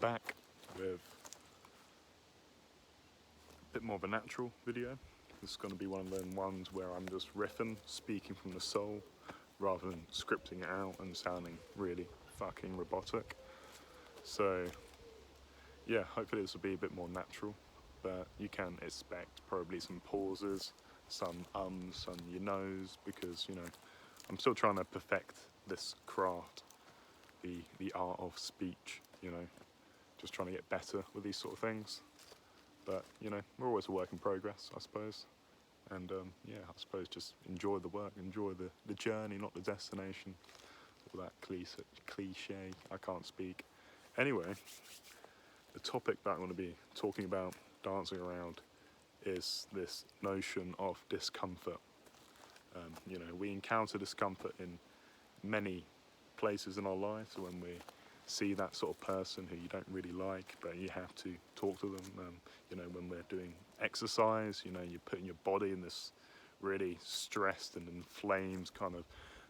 back with a bit more of a natural video. This is going to be one of them ones where I'm just riffing, speaking from the soul, rather than scripting it out and sounding really fucking robotic. So yeah, hopefully this will be a bit more natural, but you can expect probably some pauses, some ums on your nose, because, you know, I'm still trying to perfect this craft, the art of speech, you know, just trying to get better with these sort of things. But, you know, we're always a work in progress, I suppose. And yeah, I suppose just enjoy the work, enjoy the journey, not the destination. All that cliche, I can't speak. Anyway, the topic that I'm going to be talking about, dancing around, is this notion of discomfort. You know, we encounter discomfort in many places in our lives when we see that sort of person who you don't really like, but you have to talk to them. You know, when we're doing exercise, you know, you're putting your body in this really stressed and inflamed kind of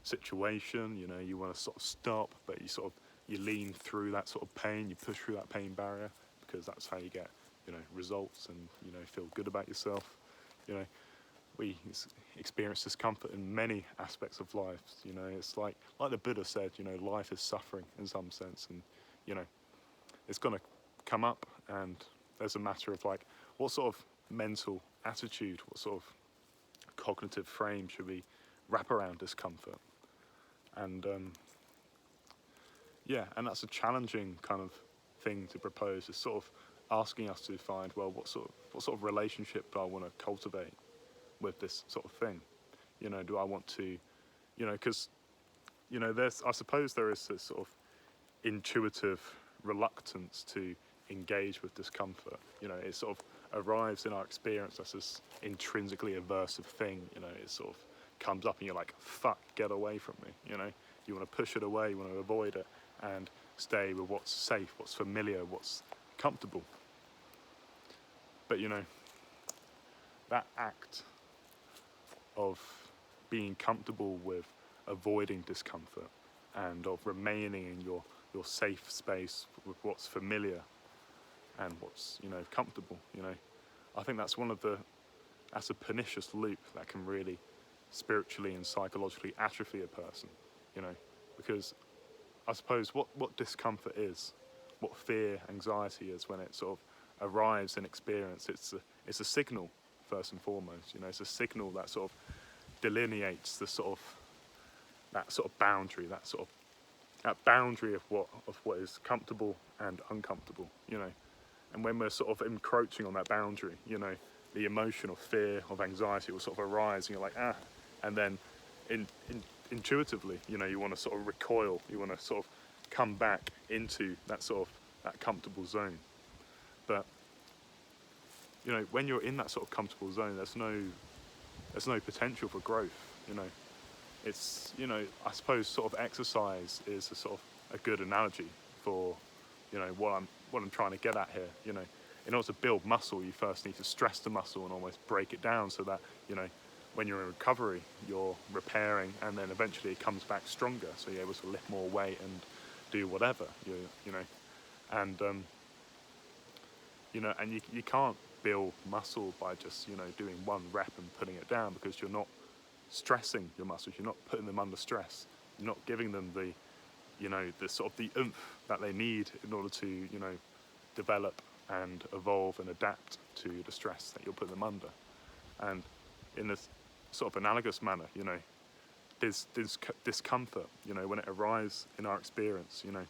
situation. You know, you want to sort of stop, but you lean through that sort of pain, you push through that pain barrier, because that's how you get, you know, results and, you know, feel good about yourself. You know, we experience discomfort in many aspects of life. You know, it's like the Buddha said, you know, life is suffering in some sense, and, you know, it's going to come up, and there's a matter of like, what sort of mental attitude, what sort of cognitive frame should we wrap around discomfort? And yeah, and that's a challenging kind of thing to propose, is sort of asking us to find, well, what sort of relationship do I want to cultivate with this sort of thing? You know, do I want to, you know, because, you know, I suppose there is this sort of intuitive reluctance to engage with discomfort. You know, it sort of arrives in our experience as this intrinsically aversive thing. You know, it sort of comes up and you're like, fuck, get away from me. You know, you want to push it away, you want to avoid it, and stay with what's safe, what's familiar, what's comfortable. But, you know, that act of being comfortable with avoiding discomfort and of remaining in your safe space with what's familiar and what's, you know, comfortable, you know, I think that's a pernicious loop that can really spiritually and psychologically atrophy a person, you know, because I suppose what discomfort is, what fear, anxiety is, when it sort of arrives in experience, it's a signal, first and foremost. You know, it's a signal that sort of delineates that sort of boundary, that boundary of what is comfortable and uncomfortable. You know, and when we're sort of encroaching on that boundary, you know, the emotion of fear, of anxiety will sort of arise, and you're like, and then intuitively, you know, you want to sort of recoil, you want to sort of come back into that comfortable zone. But, you know, when you're in that sort of comfortable zone, there's no potential for growth. You know, it's, you know, I suppose sort of exercise is a good analogy for, you know, what I'm trying to get at here. You know, in order to build muscle, you first need to stress the muscle and almost break it down, so that, you know, when you're in recovery, you're repairing, and then eventually it comes back stronger, so you're able to lift more weight and do whatever, you know, and you know, and you can't build muscle by just, you know, doing one rep and putting it down, because you're not stressing your muscles, you're not putting them under stress, you're not giving them the, you know, the sort of the oomph that they need in order to, you know, develop and evolve and adapt to the stress that you're putting them under. And in this sort of analogous manner, you know, there's discomfort, you know, when it arrives in our experience, you know,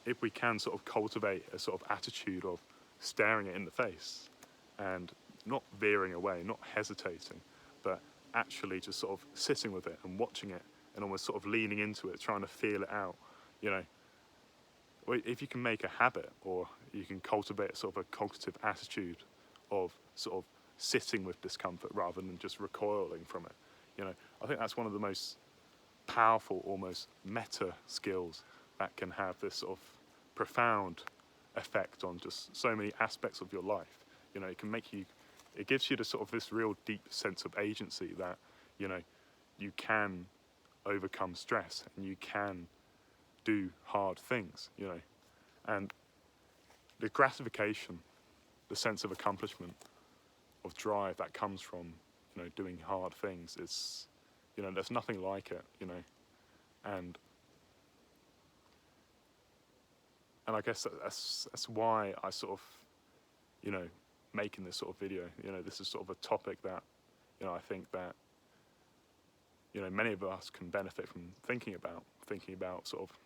if we can sort of cultivate a sort of attitude of staring it in the face and not veering away, not hesitating, but actually just sort of sitting with it and watching it and almost sort of leaning into it, trying to feel it out, you know, if you can make a habit, or you can cultivate a sort of a cognitive attitude of sort of sitting with discomfort rather than just recoiling from it, you know, I think that's one of the most powerful, almost meta skills that can have this sort of profound effect on just so many aspects of your life. You know, it gives you this real deep sense of agency that, you know, you can overcome stress and you can do hard things, you know. And the gratification, the sense of accomplishment, of drive that comes from, doing hard things is, there's nothing like it, and I guess that's why I sort of, making this sort of video. This is sort of a topic that, I think that, many of us can benefit from thinking about sort of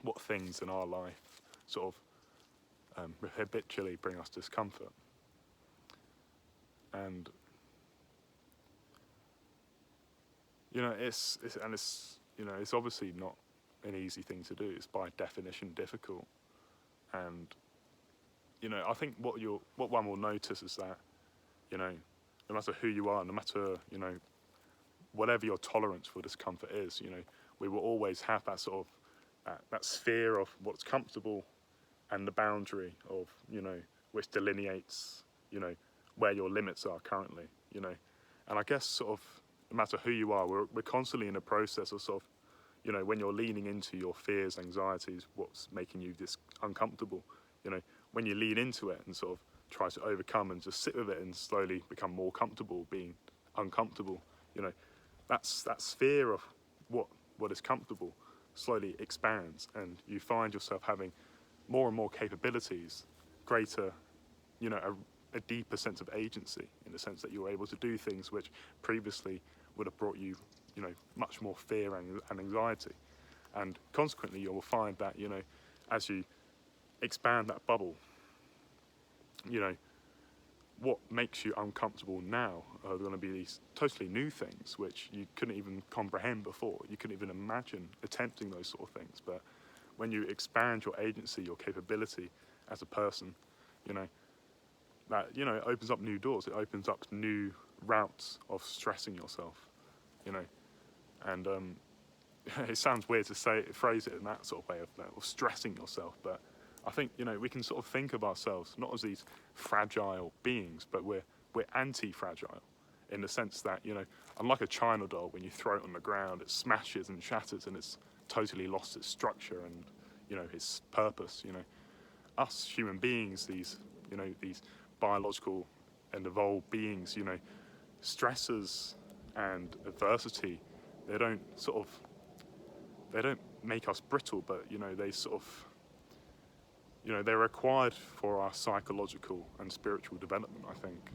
what things in our life sort of habitually bring us discomfort. And it's obviously not an easy thing to do. It's by definition difficult. And I think what one will notice is that, no matter who you are, no matter, whatever your tolerance for discomfort is, we will always have that sort of that sphere of what's comfortable and the boundary of, which delineates, where your limits are currently, And I guess sort of, no matter who you are, we're constantly in a process of sort of, when you're leaning into your fears, anxieties, what's making you uncomfortable, when you lean into it and sort of try to overcome and just sit with it and slowly become more comfortable being uncomfortable, that sphere of what is comfortable slowly expands, and you find yourself having more and more capabilities, greater, a deeper sense of agency, in the sense that you're able to do things which previously would have brought you, much more fear and anxiety. And consequently, you will find that, as you expand that bubble, what makes you uncomfortable now are going to be these totally new things which you couldn't even comprehend before. You couldn't even imagine attempting those sort of things. But when you expand your agency, your capability as a person, that, it opens up new doors. It opens up new routes of stressing yourself, and it sounds weird to phrase it in that sort of way of stressing yourself, but I think, we can sort of think of ourselves not as these fragile beings, but we're anti-fragile, in the sense that, unlike a china doll, when you throw it on the ground, it smashes and shatters and it's totally lost its structure and, its purpose. Us human beings, these biological and evolved beings, stresses and adversity, they don't make us brittle, but, they sort of, they're required for our psychological and spiritual development, I think.